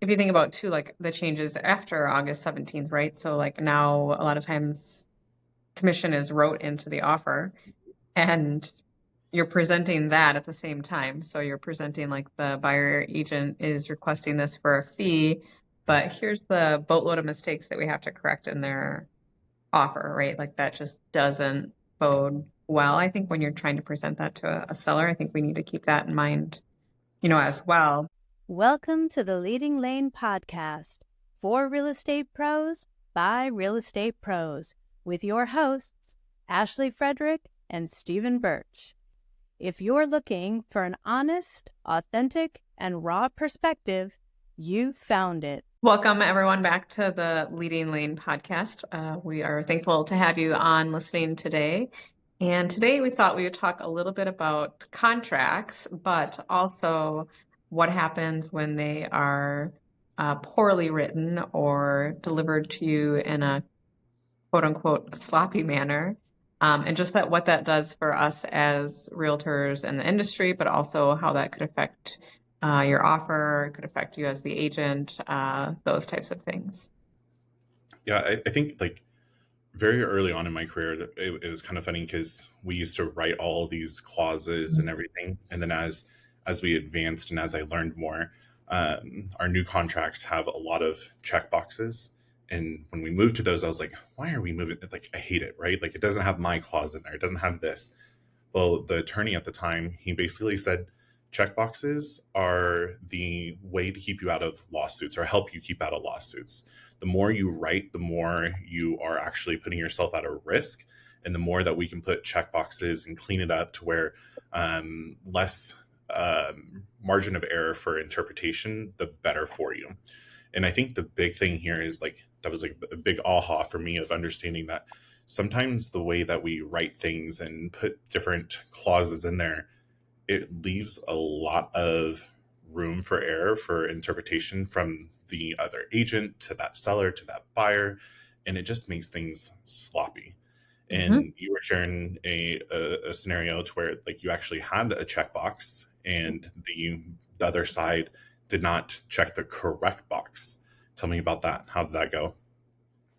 if you think about too, like the changes after August 17th, right? So like now a lot of times commission is wrote into the offer and you're presenting that at the same time. So you're presenting like the buyer agent is requesting this for a fee, but here's the boatload of mistakes that we have to correct in their offer, right? Like that just doesn't bode well. I think when you're trying to present that to a seller, I think we need to keep that in mind, as well. Welcome to the Leading Lane podcast for real estate pros by real estate pros with your hosts, Ashley Frederick and Stephen Birch. If you're looking for an honest, authentic, and raw perspective, you found it. Welcome, everyone, back to the Leading Lane podcast. We are thankful to have you on listening today. And today we thought we would talk a little bit about contracts, but also what happens when they are poorly written or delivered to you in a quote unquote sloppy manner. And just what that does for us as realtors in the industry, but also how that could affect your offer, could affect you as the agent, those types of things. Yeah, I think like very early on in my career, it was kind of funny because we used to write all these clauses and everything. And then as we advanced and as I learned more, our new contracts have a lot of check boxes. And when we moved to those, I was like, why are we moving? Like, I hate it, right? Like, it doesn't have my clause in there. It doesn't have this. Well, the attorney at the time, he basically said, check boxes are the way to keep you out of lawsuits or help you keep out of lawsuits. The more you write, the more you are actually putting yourself at a risk. And the more that we can put check boxes and clean it up to where less margin of error for interpretation, the better for you. And I think the big thing here is like, that was like a big aha for me of understanding that sometimes the way that we write things and put different clauses in there, it leaves a lot of room for error for interpretation from the other agent to that seller to that buyer. And it just makes things sloppy. And you were sharing a scenario to where like you actually had a checkbox and the other side did not check the correct box. Tell me about that. How did that go?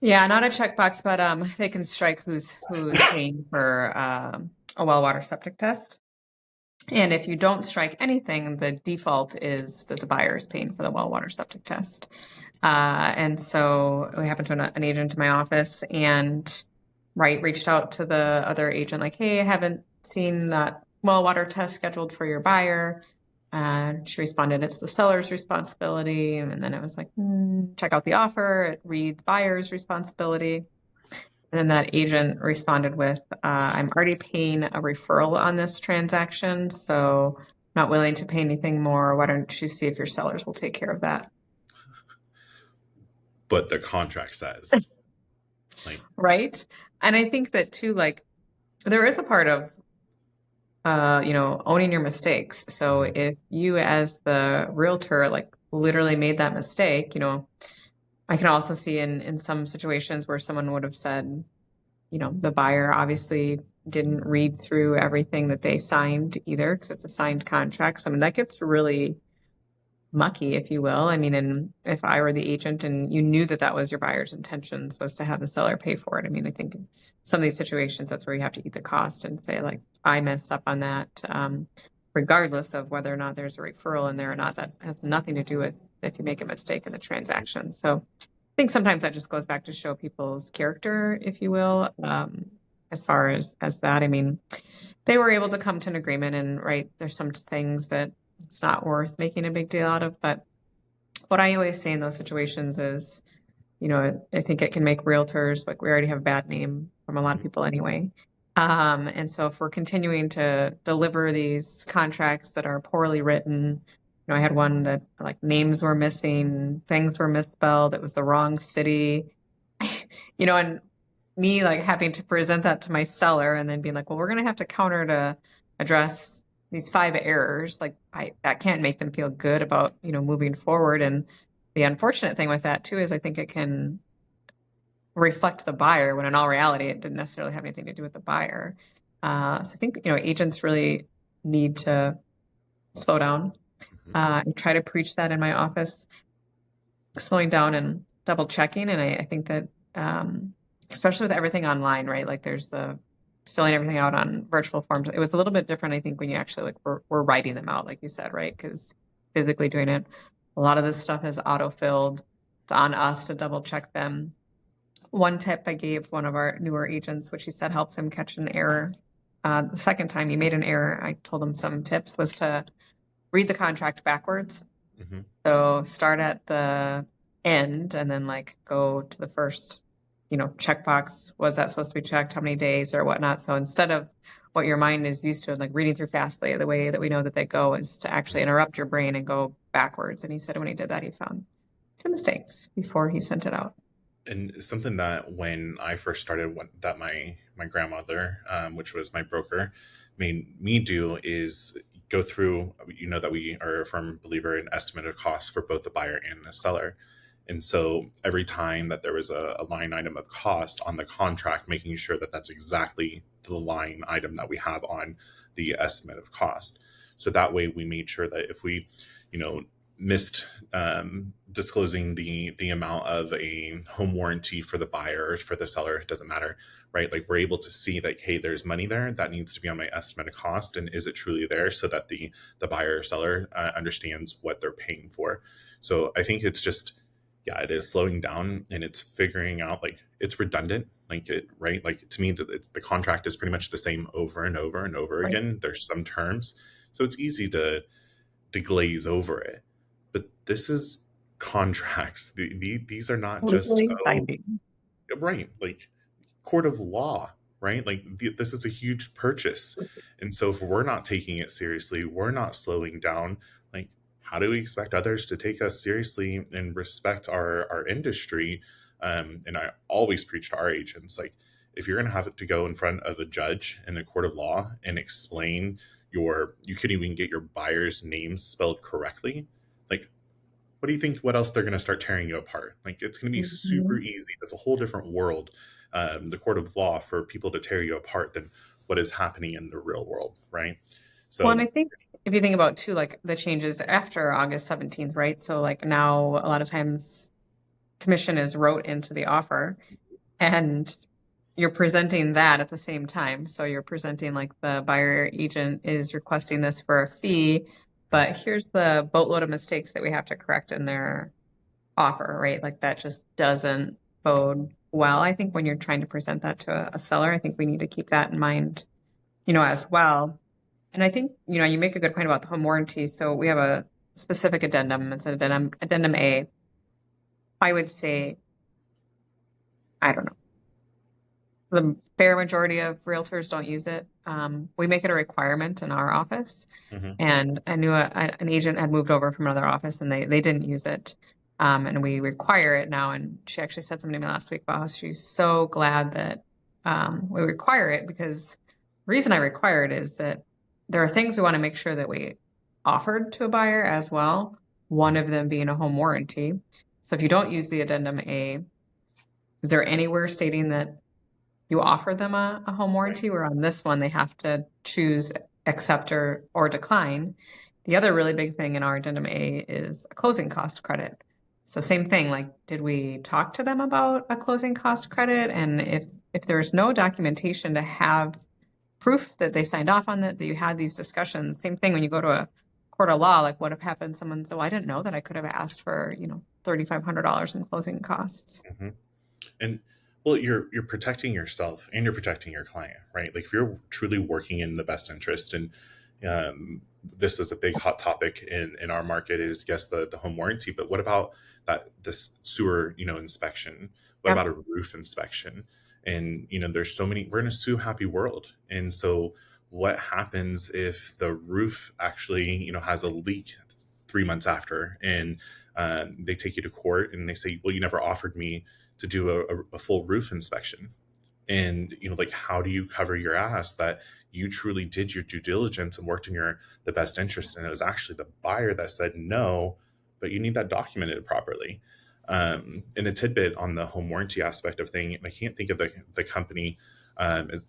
Yeah, not a checkbox, but they can strike who's paying for a well water septic test. And if you don't strike anything, the default is that the buyer is paying for the well water septic test. And so it happened to an agent in my office and reached out to the other agent like, hey, I haven't seen that well water test scheduled for your buyer. She responded, it's the seller's responsibility. And then it was like, check out the offer. It reads buyer's responsibility. And then that agent responded with, I'm already paying a referral on this transaction, so not willing to pay anything more. Why don't you see if your sellers will take care of that? But the contract says. Right. And I think that too, like, there is a part of, owning your mistakes. So if you as the realtor, like literally made that mistake, I can also see in some situations where someone would have said, the buyer obviously didn't read through everything that they signed either because it's a signed contract. So, I mean, that gets really mucky, if you will. I mean, and if I were the agent and you knew that that was your buyer's intentions was to have the seller pay for it. I mean, I think in some of these situations, that's where you have to eat the cost and say, like, I messed up on that, regardless of whether or not there's a referral in there or not. That has nothing to do with if you make a mistake in the transaction. So I think sometimes that just goes back to show people's character, if you will, as far as that. I mean, they were able to come to an agreement and there's some things that it's not worth making a big deal out of. But what I always say in those situations is, I think it can make realtors, like we already have a bad name from a lot of people anyway. And so if we're continuing to deliver these contracts that are poorly written, I had one that like names were missing, things were misspelled, it was the wrong city, and me like having to present that to my seller and then being like, well, we're going to have to counter to address these 5 errors. Like that can't make them feel good about, moving forward. And the unfortunate thing with that too, is I think it can reflect the buyer when in all reality, it didn't necessarily have anything to do with the buyer. So I think, agents really need to slow down and try to preach that in my office. slowing down and double checking. And I think that, especially with everything online, right? Like there's the filling everything out on virtual forms. It was a little bit different, I think, when you actually like were writing them out, like you said, right? Because physically doing it, a lot of this stuff is auto-filled. It's on us to double check them. One tip I gave one of our newer agents, which he said helps him catch an error. The second time he made an error, I told him some tips was to read the contract backwards. Mm-hmm. So start at the end and then like go to the first, checkbox. Was that supposed to be checked? How many days or whatnot? So instead of what your mind is used to, like reading through fastly, the way that we know that they go is to actually interrupt your brain and go backwards. And he said when he did that, he found 2 mistakes before he sent it out. And something that when I first started, that my grandmother, which was my broker, made me do is go through. That we are a firm believer in estimate of costs for both the buyer and the seller. And so every time that there was a line item of cost on the contract, making sure that that's exactly the line item that we have on the estimate of cost. So that way we made sure that if we, missed disclosing the amount of a home warranty for the buyer or for the seller, it doesn't matter, right? Like we're able to see that, hey, there's money there that needs to be on my estimate of cost, and is it truly there, so that the buyer or seller understands what they're paying for. So I think it's just, yeah, it is slowing down, and it's figuring out, like, it's redundant, like it, right? Like to me, the contract is pretty much the same over and over and over Right. again. There's some terms, so it's easy to glaze over it. But this is contracts. These are not just, Legally oh, binding. right, like court of law, right? Like this is a huge purchase. And so if we're not taking it seriously, we're not slowing down, like how do we expect others to take us seriously and respect our industry? And I always preach to our agents, like, if you're going to have to go in front of a judge in a court of law and explain you could even get your buyer's name spelled correctly, like, what do you think? What else they're going to start tearing you apart? Like, it's going to be super Mhm. easy. It's a whole different world, the court of law, for people to tear you apart than what is happening in the real world, right? Well, and So, I think if you think about too, like the changes after August 17th, right? So like now a lot of times commission is wrote into the offer and you're presenting that at the same time. So you're presenting like the buyer agent is requesting this for a fee, but here's the boatload of mistakes that we have to correct in their offer, right? Like that just doesn't bode well. I think when you're trying to present that to a seller, I think we need to keep that in mind, as well. And I think, you make a good point about the home warranty. So we have a specific addendum. It's an addendum A. I would say, I don't know. The fair majority of realtors don't use it. We make it a requirement in our office. mhm. And I knew an agent had moved over from another office and they didn't use it. And we require it now. And she actually said something to me last week about how she's so glad that we require it, because the reason I require it is that there are things we want to make sure that we offered to a buyer as well. One of them being a home warranty. So if you don't use the addendum A, is there anywhere stating that you offer them a home warranty, where on this one they have to choose accept or decline? The other really big thing in our addendum A is a closing cost credit. So same thing, like, did we talk to them about a closing cost credit? And if there's no documentation to have proof that they signed off on that you had these discussions, same thing when you go to a court of law, like what if happened? Someone said, well, I didn't know that I could have asked for, $3,500 in closing costs. Mhm. And well, you're protecting yourself and you're protecting your client, right? Like if you're truly working in the best interest, and this is a big hot topic in our market, is, yes, the home warranty, but what about this sewer inspection? What Yep. about a roof inspection? And there's so many. We're in a sue happy world, and so what happens if the roof actually has a leak 3 months after, and they take you to court and they say, well, you never offered me to do a full roof inspection. And like, how do you cover your ass that you truly did your due diligence and worked in the best interest, and it was actually the buyer that said no, but you need that documented properly. And a tidbit on the home warranty aspect of thing, and I can't think of the company,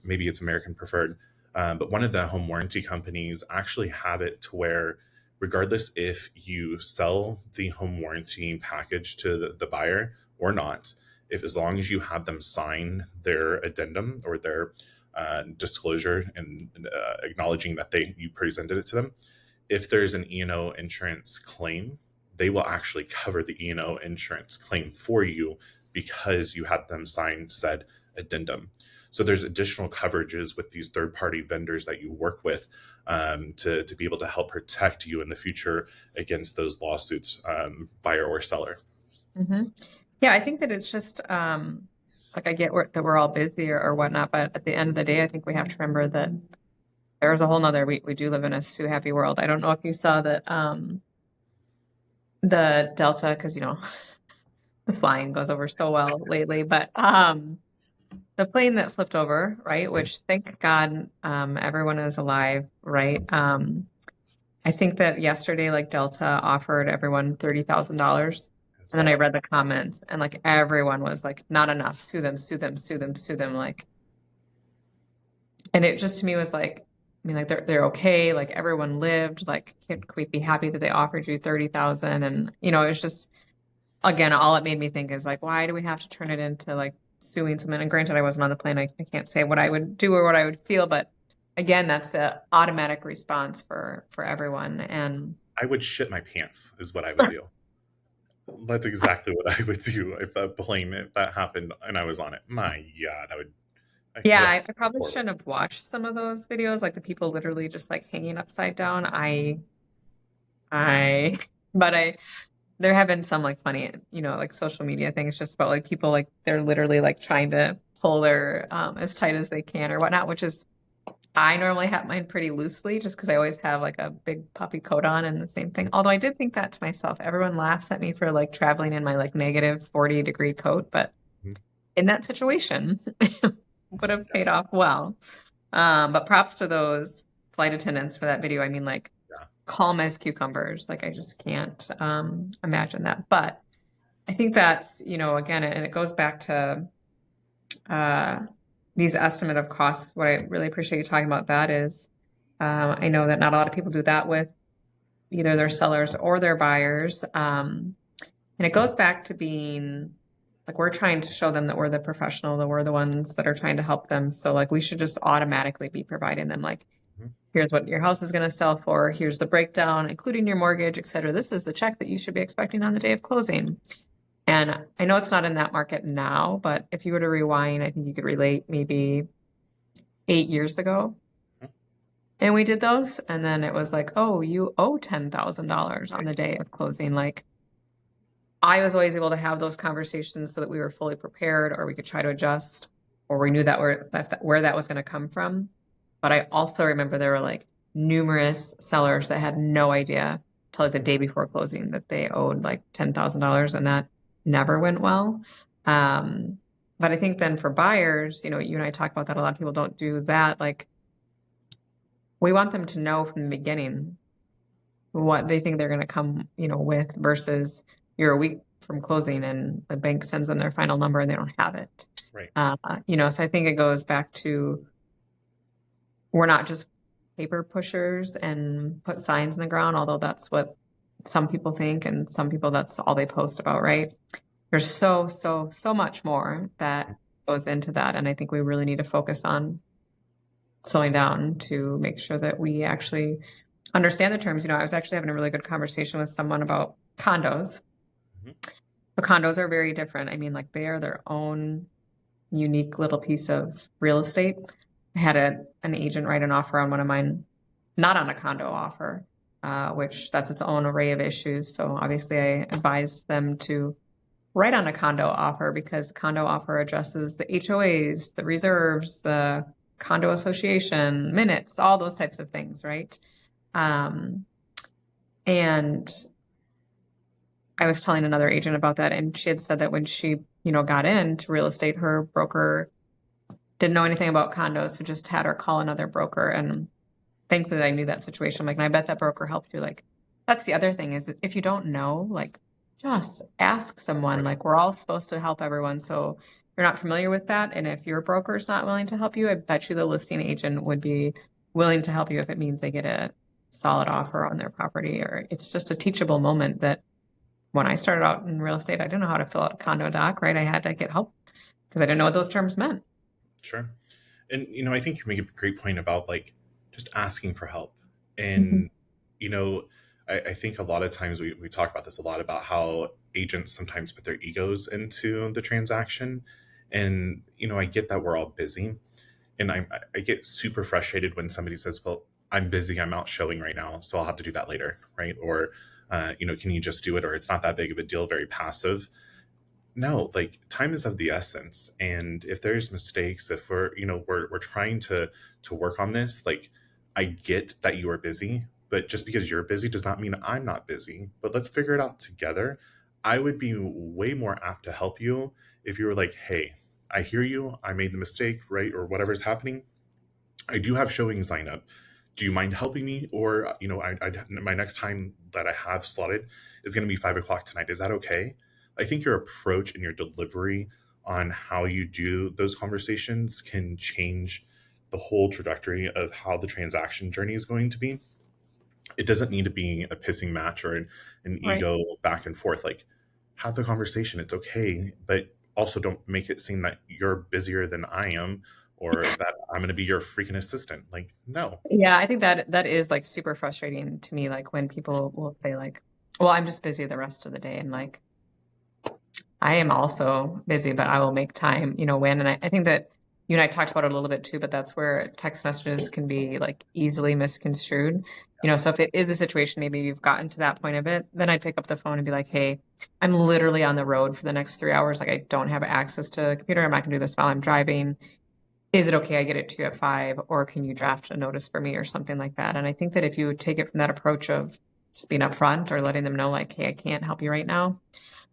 maybe it's American Preferred, but one of the home warranty companies actually have it to where regardless if you sell the home warranty package to the buyer or not, if as long as you have them sign their addendum or their disclosure and acknowledging that you presented it to them, if there's an E&O insurance claim, they will actually cover the E&O insurance claim for you because you had them sign said addendum. So there's additional coverages with these third-party vendors that you work with to be able to help protect you in the future against those lawsuits, buyer or seller. Mm-hmm. Yeah, I think that it's just like I get that we're all busy or whatnot, but at the end of the day, I think we have to remember that there's a whole nother, we do live in a sue happy world. I don't know if you saw that the Delta, because the flying goes over so well lately, but the plane that flipped over, right, which thank God everyone is alive, right? I think that yesterday, like Delta offered everyone $30,000. And then I read the comments and like everyone was like, not enough, sue them, sue them, sue them, sue them. Like, and it just to me was like, I mean, like they're okay. Like everyone lived, like, can we be happy that they offered you 30,000? And, it was just, again, all it made me think is like, why do we have to turn it into like suing someone? And granted, I wasn't on the plane. I can't say what I would do or what I would feel, but again, that's the automatic response for everyone. And I would shit my pants is what I would do. That's exactly what I would do if that happened and I was on it. My God, yeah, I probably shouldn't have watched some of those videos, like the people literally just like hanging upside down. There have been some like funny, like social media things just about like people like they're literally like trying to pull their as tight as they can or whatnot, which is I normally have mine pretty loosely just because I always have like a big puffy coat on and the same thing. Although I did think that to myself. Everyone laughs at me for like traveling in my like negative 40-degree coat, but in that situation would have paid off well. But props to those flight attendants for that video. I mean, like calm as cucumbers. Like I just can't imagine that. But I think that's, again, and it goes back to these estimate of costs. What I really appreciate you talking about that is I know that not a lot of people do that with either their sellers or their buyers. And it goes back to being like, we're trying to show them that we're the professional, that we're the ones that are trying to help them. So like, we should just automatically be providing them like, here's what your house is going to sell for. Here's the breakdown, including your mortgage, et cetera. This is the check that you should be expecting on the day of closing. And I know it's not in that market now, but if you were to rewind, I think you could relate maybe 8 years ago. And we did those. And then it was like, oh, you owe $10,000 on the day of closing. Like I was always able to have those conversations so that we were fully prepared, or we could try to adjust, or we knew that where that was going to come from. But I also remember there were like numerous sellers that had no idea till like the day before closing that they owed like $10,000, and that never went well. But I think then for buyers, you and I talk about that. A lot of people don't do that. Like we want them to know from the beginning what they think they're going to come, with versus you're a week from closing and the bank sends them their final number and they don't have it. Right. So I think it goes back to, we're not just paper pushers and put signs in the ground, although that's what some people think, and some people, that's all they post about, right? There's so much more that goes into that. And I think we really need to focus on slowing down to make sure that we actually understand the terms. I was actually having a really good conversation with someone about condos. The condos are very different. I mean, like they are their own unique little piece of real estate. I had an agent write an offer on one of mine, not on a condo offer, which that's its own array of issues. So obviously I advised them to write on a condo offer because the condo offer addresses the HOAs, the reserves, the condo association, minutes, all those types of things, right? And I was telling another agent about that, and she had said that when she, got into real estate, her broker didn't know anything about condos, so just had her call another broker. And thankfully I knew that situation. I'm like, and I bet that broker helped you. Like, that's the other thing is that if you don't know, like, just ask someone. Like, we're all supposed to help everyone. So if you're not familiar with that, and if your broker's not willing to help you, I bet you the listing agent would be willing to help you if it means they get solid offer on their property, or it's just a teachable moment that when I started out in real estate, I didn't know how to fill out a condo doc, right? I had to get help because I didn't know what those terms meant. Sure. And, I think you make a great point about like just asking for help. Mhm. And, you know, I think a lot of times we talk about this a lot about how agents sometimes put their egos into the transaction. And, I get that we're all busy. And I get super frustrated when somebody says, well, I'm busy, I'm out showing right now, so I'll have to do that later. Right. Or, can you just do it? Or it's not that big of a deal, very passive. No, like time is of the essence, and if there's mistakes, if we're trying to work on this, like I get that you are busy, but just because you're busy does not mean I'm not busy, but let's figure it out together. I would be way more apt to help you if you were like, hey, I hear you, I made the mistake, right, or whatever's happening. I do have showings lined up. Do you mind helping me? Or, my next time that I have slotted is going to be 5 o'clock tonight. Is that okay? I think your approach and your delivery on how you do those conversations can change the whole trajectory of how the transaction journey is going to be. It doesn't need to be a pissing match or an Right. ego back and forth. Like, have the conversation. It's okay, but also don't make it seem that you're busier than I am or that I'm going to be your freaking assistant. Like, no. Yeah, I think that is like super frustrating to me, like when people will say like, well, I'm just busy the rest of the day. And like, I am also busy, but I will make time, when. And I think that you and I talked about it a little bit too, but that's where text messages can be like easily misconstrued. So if it is a situation, maybe you've gotten to that point of it, then I'd pick up the phone and be like, hey, I'm literally on the road for the next 3 hours. Like I don't have access to a computer. I'm not gonna do this while I'm driving. Is it okay I get it to you at 5, or can you draft a notice for me or something like that? And I think that if you take it from that approach of just being upfront or letting them know like, hey, I can't help you right now,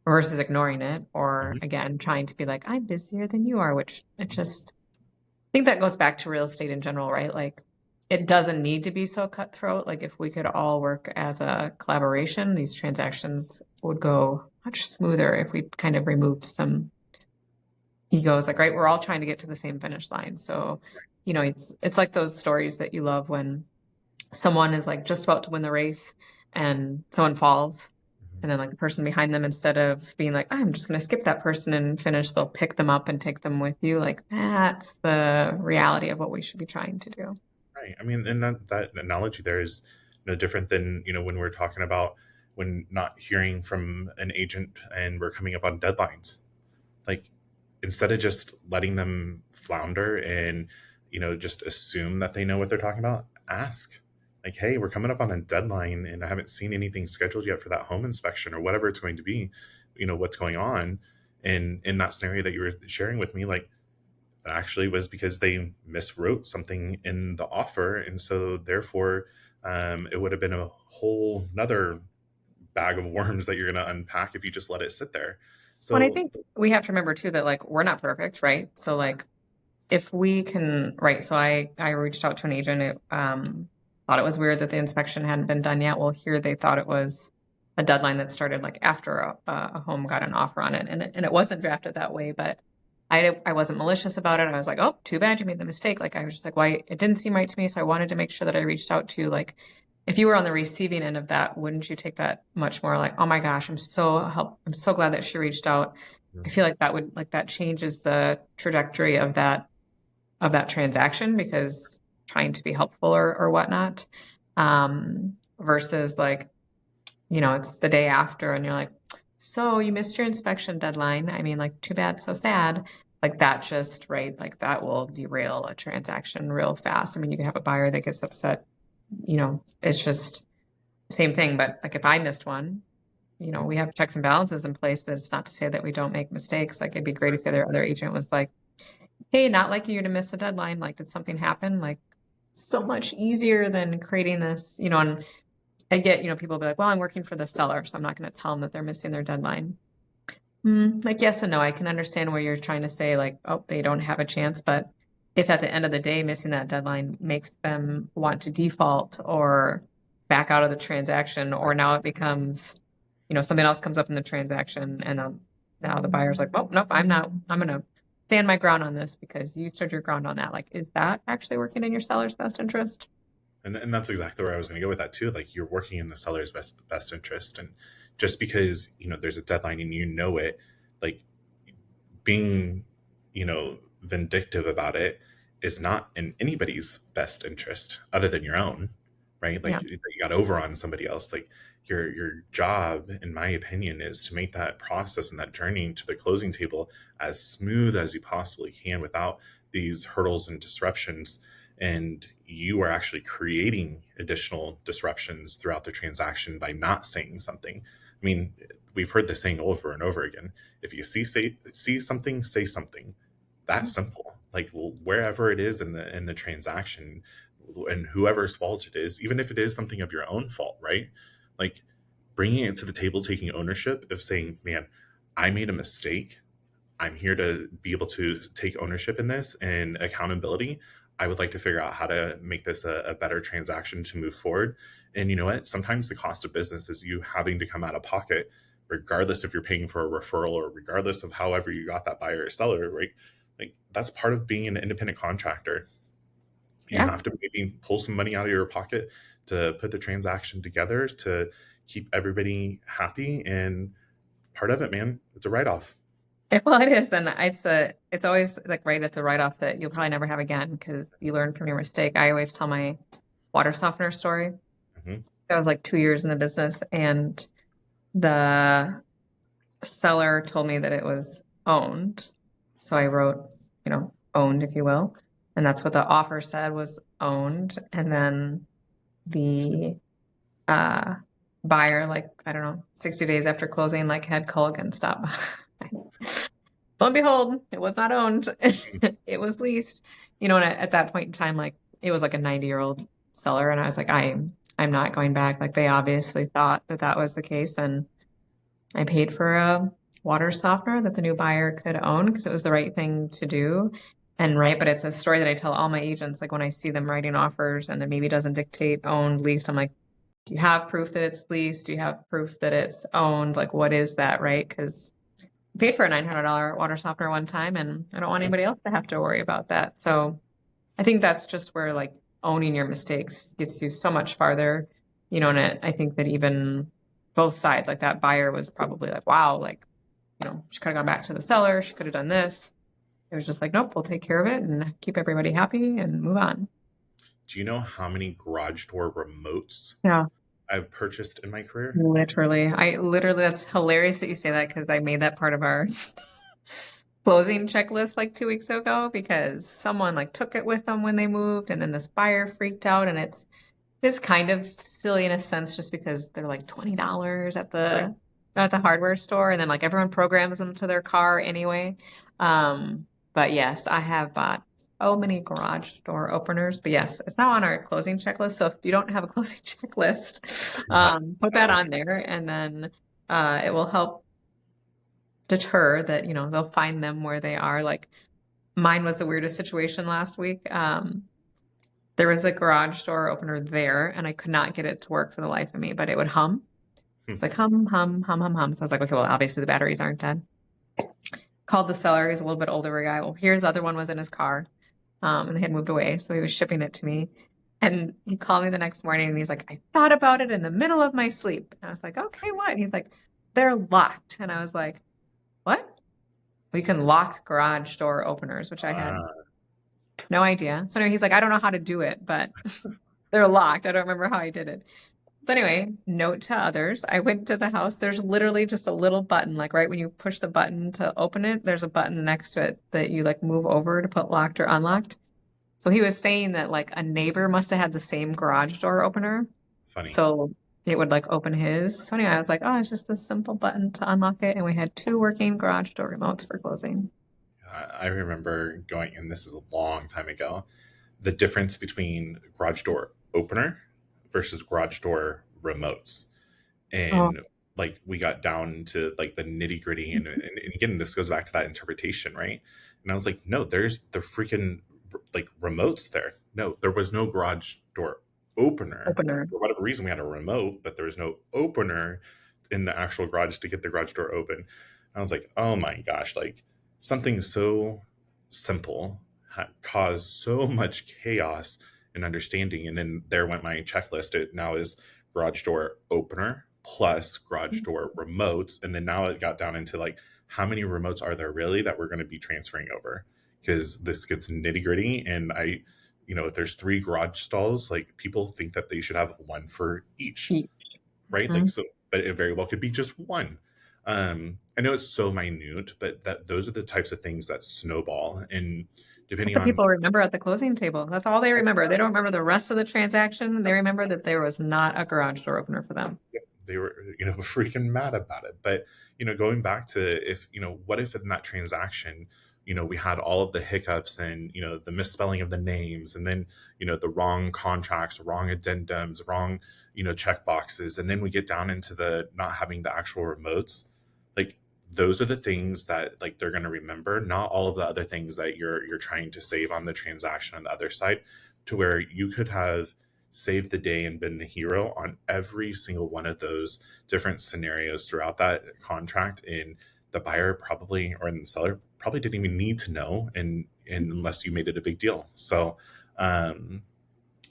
versus ignoring it, or Mhm. again trying to be like, I'm busier than you are, which it just, I think that goes back to real estate in general, right? Like it doesn't need to be so cutthroat. Like if we could all work as a collaboration, these transactions would go much smoother if we kind of removed some egos. Like, right, we're all trying to get to the same finish line. So, it's like those stories that you love when someone is like just about to win the race and someone falls, Mhm. and then like the person behind them, instead of being like, I'm just going to skip that person and finish, they'll pick them up and take them with you. Like that's the reality of what we should be trying to do. Right. I mean, and that analogy there is no different than, when we're talking about when not hearing from an agent and we're coming up on deadlines. Like, instead of just letting them flounder and, just assume that they know what they're talking about, ask. Like, hey, we're coming up on a deadline and I haven't seen anything scheduled yet for that home inspection or whatever it's going to be, what's going on. And in that scenario that you were sharing with me, like, it actually was because they miswrote something in the offer. And so therefore, it would have been a whole nother bag of worms that you're going to unpack if you just let it sit there. Well, and I So, think we have to remember too that like we're not perfect, right? So like if we can, right? So I reached out to an agent. Thought it was weird that the inspection hadn't been done yet. Well, here they thought it was a deadline that started like after a home got an offer on it, and it wasn't drafted that way. But I wasn't malicious about it. I was like, oh, too bad you made the mistake. Like I was just like, why? It didn't seem right to me, so I wanted to make sure that I reached out to like. If you were on the receiving end of that, wouldn't you take that much more like, oh my gosh, I'm so glad that she reached out. I feel like that would like that changes the trajectory of that transaction, because trying to be helpful or whatnot, versus like, it's the day after and you're like, so you missed your inspection deadline. I mean, like, too bad, so sad. Like that just, right? Like that will derail a transaction real fast. I mean, you can have a buyer that gets upset, it's just same thing. But like if I missed one, we have checks and balances in place, but it's not to say that we don't make mistakes. Like it'd be great if the other agent was like, hey, not liking you to miss a deadline. Like, did something happen? Like, so much easier than creating this, and I get, people be like, well, I'm working for the seller, so I'm not going to tell them that they're missing their deadline. Like, yes and no. I can understand where you're trying to say, like, oh, they don't have a chance. But if at the end of the day, missing that deadline makes them want to default or back out of the transaction, or now it becomes, something else comes up in the transaction, and now the buyer's like, well, nope, I'm going to stand my ground on this because you stood your ground on that. Like, is that actually working in your seller's best interest? And that's exactly where I was going to go with that too. Like, you're working in the seller's best interest, and just because there's a deadline and it, like, being vindictive about it is not in anybody's best interest other than your own, right? Yeah. Like, you got over on somebody else. Like, your job, in my opinion, is to make that process and that journey to the closing table as smooth as you possibly can without these hurdles and disruptions. And you are actually creating additional disruptions throughout the transaction by not saying something. I mean, we've heard the saying over and over again: if you see something, say something. That simple. Like, wherever it is in the transaction, and whoever's fault it is, even if it is something of your own fault, right? Like, bringing it to the table, taking ownership of saying, man, I made a mistake. I'm here to be able to take ownership in this and accountability. I would like to figure out how to make this a better transaction to move forward. And you know what? Sometimes the cost of business is you having to come out of pocket, regardless if you're paying for a referral or regardless of however you got that buyer or seller, right? Like, that's part of being an independent contractor. You Yeah. have to maybe pull some money out of your pocket to put the transaction together to keep everybody happy. And part of it, man, it's a write-off. Well, it is, and it's always like, right, it's a write-off that you'll probably never have again because you learn from your mistake. I always tell my water softener story. Hmm. I was like 2 years in the business, and the seller told me that it was owned. So I wrote, owned, if you will. And that's what the offer said, was owned. And then the uh, buyer, like, I don't know, 60 days after closing, like, had Culligan stop. Lo and behold, it was not owned. It was leased. And at that point in time, like, it was like a 90-year-old seller. And I was like, I'm not going back. Like, they obviously thought that that was the case. And I paid for a water softener that the new buyer could own because it was the right thing to do. And right, but it's a story that I tell all my agents, like, when I see them writing offers and it maybe doesn't dictate owned, leased, I'm like, do you have proof that it's leased? Do you have proof that it's owned? Like, what is that, right? Because I paid for a $900 water softener one time, and I don't want anybody else to have to worry about that. So I think that's just where, like, owning your mistakes gets you so much farther, and I think that even both sides, like, that buyer was probably like, wow, like, she could have gone back to the seller. She could have done this. It was just like, nope, we'll take care of it and keep everybody happy and move on. Do you know how many garage door remotes Yeah, I've purchased in my career? literally, that's hilarious that you say that because I made that part of our closing checklist like 2 weeks ago because someone like took it with them when they moved, and then this buyer freaked out, and it's kind of silly in a sense just because they're like $20 at Right. the hardware store, and then like everyone programs them to their car anyway. But yes, I have bought so many garage door openers. But yes, it's now on our closing checklist. So if you don't have a closing checklist, put that on there, and then it will help deter that, they'll find them where they are. Like, mine was the weirdest situation last week. There was a garage door opener there, and I could not get it to work for the life of me, but it would hum. It's like hum, hum, hum, hum, hum. So I was like, okay, well, obviously the batteries aren't dead. Called the seller. He's a little bit older guy. Well, here's the other one was in his car, and they had moved away, so he was shipping it to me. And he called me the next morning, and he's like, I thought about it in the middle of my sleep. And I was like, okay, what? And he's like, they're locked. And I was like, what? We can lock garage door openers, which I had no idea. So anyway, he's like, I don't know how to do it, but they're locked. I don't remember how I did it. So anyway, note to others, I went to the house. There's literally just a little button, like right when you push the button to open it, there's a button next to it that you like move over to put locked or unlocked. So he was saying that like a neighbor must have had the same garage door opener. Funny. So it would like open his. So anyway, I was like, oh, it's just a simple button to unlock it. And we had 2 working garage door remotes for closing. I remember going, and this is a long time ago, the difference between garage door opener versus garage door remotes. And like, we got down to like the nitty gritty. And again, this goes back to that interpretation, right? And I was like, no, there's the freaking like remotes there. No, there was no garage door opener. For whatever reason, we had a remote, but there was no opener in the actual garage to get the garage door open. And I was like, oh my gosh, like, something so simple caused so much chaos and understanding. And then there went my checklist. It now is garage door opener plus garage door remotes. And then now it got down into like, how many remotes are there really that we're going to be transferring over? Because this gets nitty gritty. And if there's 3 garage stalls, like people think that they should have one for each, right? Like, Mhm. so, but it very well could be just one. I know it's so minute, but those are the types of things that snowball. And What depending do on, people remember at the closing table? That's all they remember. They don't remember the rest of the transaction. They remember that there was not a garage door opener for them. they were, freaking mad about it. But, going back to if, what if in that transaction, we had all of the hiccups and, the misspelling of the names and then, the wrong contracts, wrong addendums, wrong, check boxes. And then we get down into the not having the actual remotes. Like those are the things that like they're going to remember, not all of the other things that you're trying to save on the transaction on the other side, to where you could have saved the day and been the hero on every single one of those different scenarios throughout that contract. And the buyer probably, or the seller probably didn't even need to know, and unless you made it a big deal. So yeah,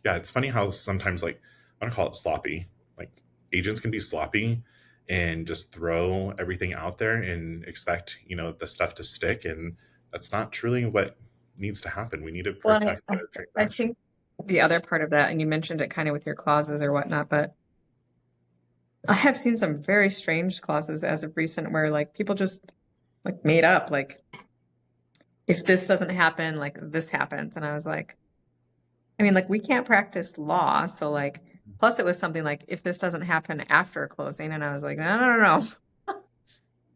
it's funny how sometimes, like, I want to call it sloppy, like agents can be sloppy and just throw everything out there and expect the stuff to stick, and that's not truly what needs to happen. We need to Well, protect the I transaction. think the other part of that, and you mentioned it kind of with your clauses or whatnot, but I have seen some very strange clauses as of recent where like people just like made up like if this doesn't happen, like this happens. And I was like, I mean, like we can't practice law, so like plus it was something like if this doesn't happen after closing, and I was like, no.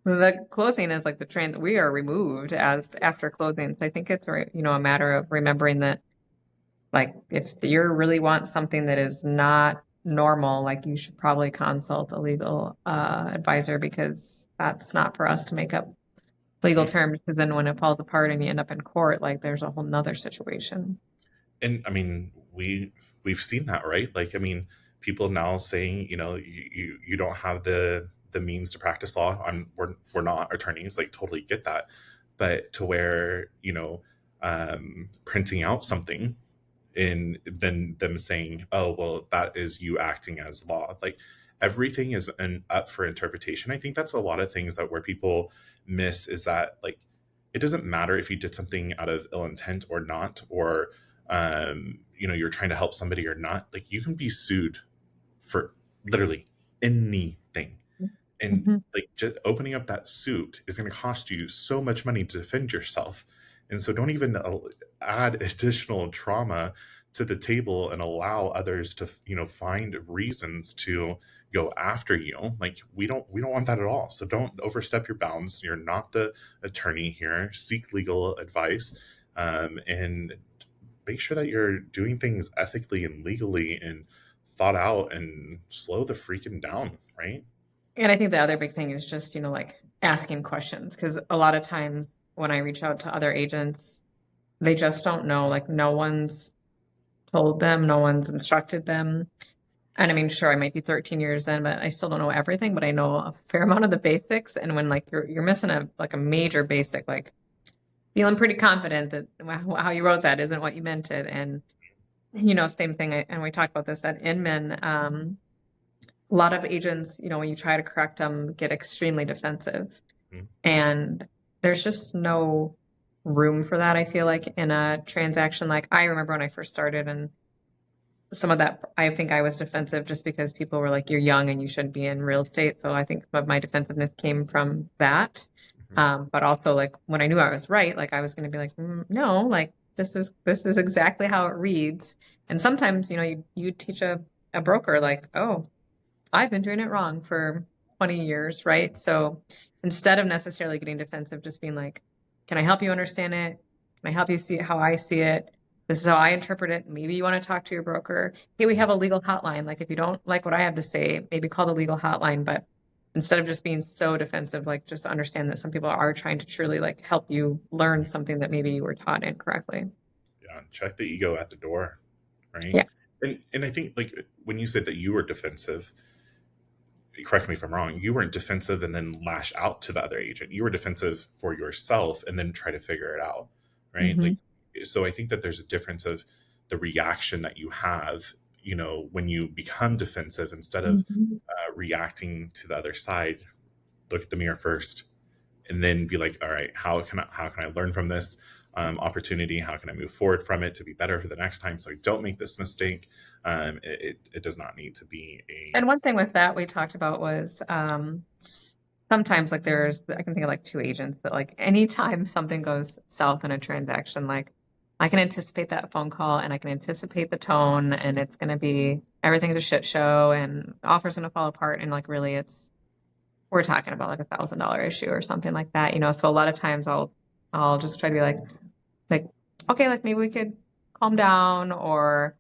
The closing is like the train we are removed as after closing. So I think it's a matter of remembering that like if you really want something that is not normal, like you should probably consult a legal advisor because that's not for us to make up legal terms. Because then when it falls apart and you end up in court, like there's a whole nother situation. And I mean, we've seen that, right? Like, I mean, people now saying, you don't have the means to practice law. We're not attorneys, like totally get that. But to where, printing out something and then them saying, oh, well, that is you acting as law. Like everything is up for interpretation. I think that's a lot of things that where people miss is that like, it doesn't matter if you did something out of ill intent or not, or, you're trying to help somebody or not. Like you can be sued for literally anything. And Mhm. like just opening up that suit is going to cost you so much money to defend yourself. And so don't even add additional trauma to the table and allow others to, find reasons to go after you. Like we don't want that at all. So don't overstep your bounds. You're not the attorney here. Seek legal advice, and make sure that you're doing things ethically and legally and thought out, and slow the freaking down, right? And I think the other big thing is just, like asking questions because a lot of times when I reach out to other agents, they just don't know. Like no one's told them, no one's instructed them. And I mean, sure, I might be 13 years in, but I still don't know everything, but I know a fair amount of the basics. And when like you're missing a major basic, like feeling pretty confident that how you wrote that isn't what you meant it. And same thing. And we talked about this at Inman. A lot of agents, when you try to correct them, get extremely defensive. Mhm. And there's just no room for that, I feel like, in a transaction. Like I remember when I first started and some of that, I think I was defensive just because people were like, you're young and you shouldn't be in real estate. So I think some of my defensiveness came from that. Mhm. But also like when I knew I was right, like I was going to be like, no, like this is exactly how it reads. And sometimes, you teach a broker like, oh, I've been doing it wrong for 20 years, right? So instead of necessarily getting defensive, just being like, can I help you understand it? Can I help you see how I see it? This is how I interpret it. Maybe you want to talk to your broker. Hey, we have a legal hotline. Like if you don't like what I have to say, maybe call the legal hotline. But instead of just being so defensive, like just understand that some people are trying to truly like help you learn something that maybe you were taught incorrectly. Yeah, check the ego at the door, right? Yeah. And I think like when you said that you were defensive, correct me if I'm wrong, you weren't defensive and then lash out to the other agent. You were defensive for yourself and then try to figure it out, right? Mm-hmm. Like, so I think that there's a difference of the reaction that you have, when you become defensive, instead of Mhm. reacting to the other side, look at the mirror first, and then be like, all right, how can I learn from this opportunity? How can I move forward from it to be better for the next time, so I don't make this mistake? It does not need to be a And one thing with that we talked about was sometimes like I can think of like two agents that like anytime something goes south in a transaction, like I can anticipate that phone call and I can anticipate the tone and it's going to be everything's a shit show and the offer's going to fall apart and like really we're talking about like $1,000 issue or something like that, So a lot of times I'll just try to be like, okay, like maybe we could calm down or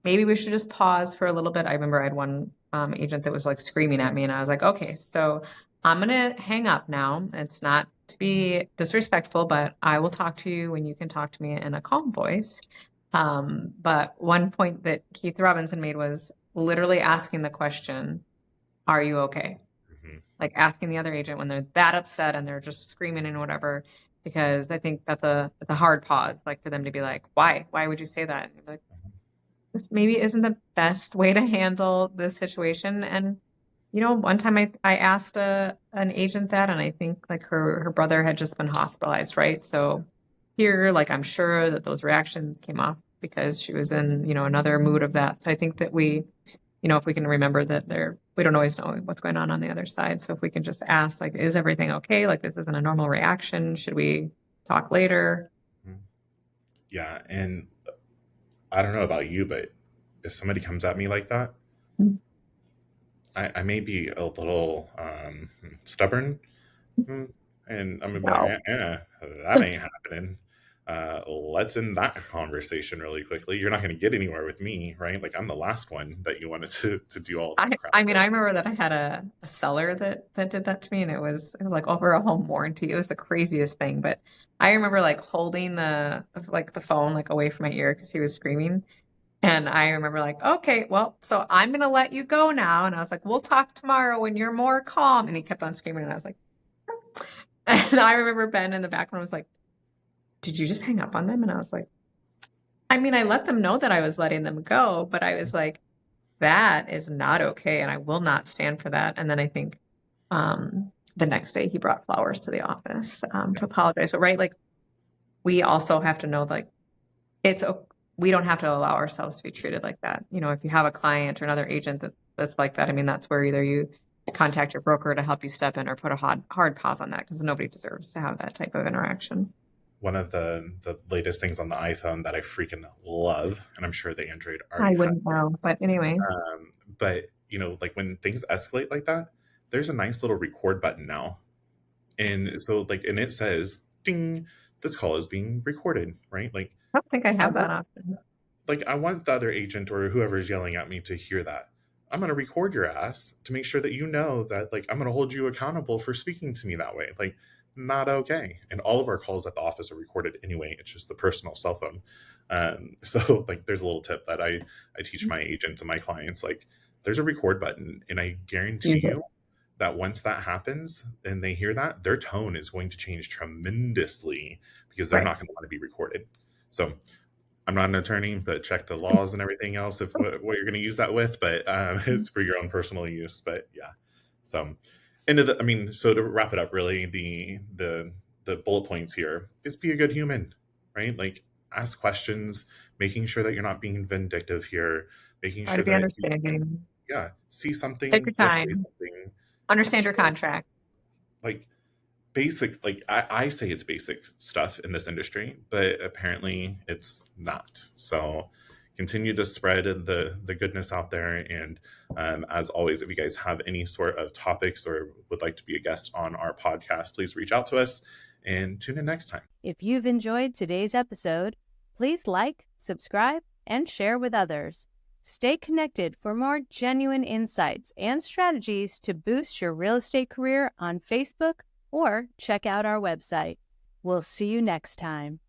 maybe we should just pause for a little bit. I remember I had one agent that was like screaming at me and I was like, okay, so I'm going to hang up now. It's not to be disrespectful, but I will talk to you when you can talk to me in a calm voice. But one point that Keith Robinson made was literally asking the question, are you okay? Mhm. Like asking the other agent when they're that upset and they're just screaming and whatever, because I think that's a hard pause, like for them to be like, why would you say that? And like, this maybe isn't the best way to handle this situation. And one time I asked an agent that, and I think like her brother had just been hospitalized, right? So here, like I'm sure that those reactions came off because she was in another mood of that. So I think that if we can remember that we don't always know what's going on the other side. So if we can just ask, like, is everything okay? Like, this isn't a normal reaction. Should we talk later? Mhm. Yeah, and I don't know about you, but if somebody comes at me like that, I may be a little stubborn. Mm, and I'm gonna be No. like, that ain't happening. Let's end that conversation really quickly. You're not going to get anywhere with me, right? Like I'm the last one that you wanted to do all that crap I mean, with. I remember that I had a seller that did that to me, and it was like over a home warranty. It was the craziest thing. But I remember like holding the phone like away from my ear because he was screaming. And I remember like, okay, well, so I'm gonna let you go now. And I was like, we'll talk tomorrow when you're more calm. And he kept on screaming, and I was like, and I remember Ben in the background was like, did you just hang up on them? And I was like, I mean, I let them know that I was letting them go, but I was like, that is not okay, and I will not stand for that. And then I think the next day he brought flowers to the office Yeah. to apologize. But right, like we also have to know like we don't have to allow ourselves to be treated like that. If you have a client or another agent that's like that, I mean, that's where either you contact your broker to help you step in or put a hard pause on that because nobody deserves to have that type of interaction. One of the latest things on the iPhone that I freaking love, and I'm sure the Android I already has wouldn't know, this. but anyway. But like when things escalate like that, there's a nice little record button now, and so like, and it says, "Ding, this call is being recorded," right? I don't think I I have that want option. I want the other agent or whoever's yelling at me to hear that. I'm going to record your ass to make sure that you know that like I'm going to hold you accountable for speaking to me that way. Like not okay. And all of our calls at the office are recorded anyway. It's just the personal cell phone. So like there's a little tip that I teach my agents and my clients, like there's a record button, and I guarantee Use it. you that once that happens and they hear that, their tone is going to change tremendously because they're Right. not going to want to be recorded. So I'm not an attorney, but check the laws and everything else if what you're going to use that with. But it's for your own personal use. But yeah, so so to wrap it up, really, the bullet points here is be a good human, right? Like ask questions, making sure that you're not being vindictive here, making Try to sure be that understanding. yeah, see Take your something, go say time. something, Understand your show, contract. like basic, like I say it's basic stuff in this industry, but apparently it's not. So continue to spread the goodness out there. And as always, if you guys have any sort of topics or would like to be a guest on our podcast, please reach out to us and tune in next time. If you've enjoyed today's episode, please like, subscribe, and share with others. Stay connected for more genuine insights and strategies to boost your real estate career on Facebook or check out our website. We'll see you next time.